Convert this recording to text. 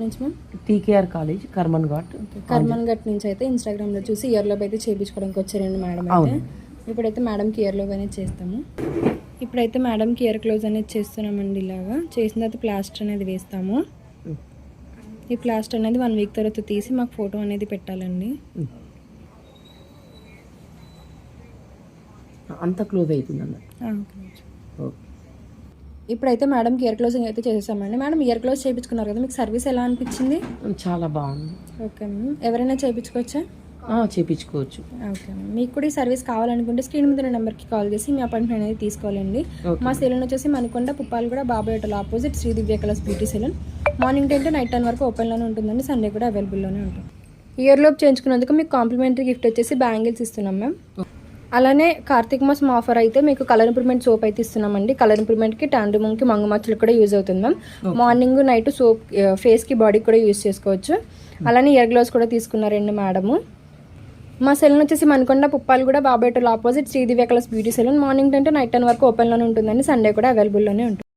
నుంచి ma'am TKR college Karmanghat. Karmanghat నుంచి అయితే ఇన్స్టాగ్రామ్లో చూసి ఇయర్లోబ్ అయితే చేయించుకోవడానికి వచ్చారండి మేడం అయితే. ఇప్పుడైతే మేడంకి ఇయర్లోబ్ అనేది చేస్తాము. ఇప్పుడైతే మేడంకి ఇయర్ క్లోజ్ అనేది చేస్తున్నామండి. ఇలాగా చేసిన తర్వాత ప్లాస్టర్ అనేది వేస్తాము. ఈ ప్లాస్టర్ అనేది 1 వీక్ తర్వాత తీసి మాకు ఫోటో అనేది పెట్టాలండి. అంత క్లోజ్ అవుతుంది. ఇప్పుడైతే మేడంకి ఇయర్ క్లోజింగ్ అయితే చేసేసామండి. మేడం ఇయర్ క్లోజ్ చేయించుకున్నారు కదా, మీకు సర్వీస్ ఎలా అనిపించింది? చాలా బాగుంది. ఓకే మ్యామ్, ఎవరైనా చేయించుకోవచ్చా? చేయించుకోవచ్చు. ఓకే మ్యామ్, మీకు కూడా ఈ సర్వీస్ కావాలనుకుంటే స్క్రీన్ మీద నెంబర్కి కాల్ చేసి మీ అపాయింట్మెంట్ అనేది తీసుకోవాలండి. మా సెలూన్ వచ్చేసి మనకొండ Puppalaguda Babai hotel opposite Shri Divya colours beauty salon. Morning 10 to night 10 వరకు ఓపెన్లోనే ఉంటుందండి. సండే కూడా అవైలబుల్లోనే ఉంటుంది. ఇయర్లోబ్ చేయించుకున్నందుకు మీకు కాంప్లిమెంటరీ గిఫ్ట్ వచ్చేసి బ్యాంగిల్స్ ఇస్తున్నాం మ్యామ్. అలానే కార్తీక మాసం ఆఫర్ అయితే మీకు కలర్ ఇంప్రూవ్మెంట్ సోప్ అయితే ఇస్తున్నామండి. కలర్ ఇంప్రూవ్మెంట్కి ట్యాన్ రిమూవ్కి మంగు మచ్చలు కూడా యూజ్ అవుతుంది మ్యామ్. మార్నింగ్ నైట్ సోప్ ఫేస్కి బాడీకి కూడా యూజ్ చేసుకోవచ్చు. అలానే ఇయర్ గ్లౌస్ కూడా తీసుకున్నారండి మేడము. మా సెలూన్ వచ్చేసి మనకొండ Puppalaguda Babai hotel opposite Shri Divya colours beauty salon. Morning 10 to night 10 వరకు ఓపెన్లోనే ఉంటుందండి. సండే కూడా అవైలబుల్లోనే ఉంటుంది.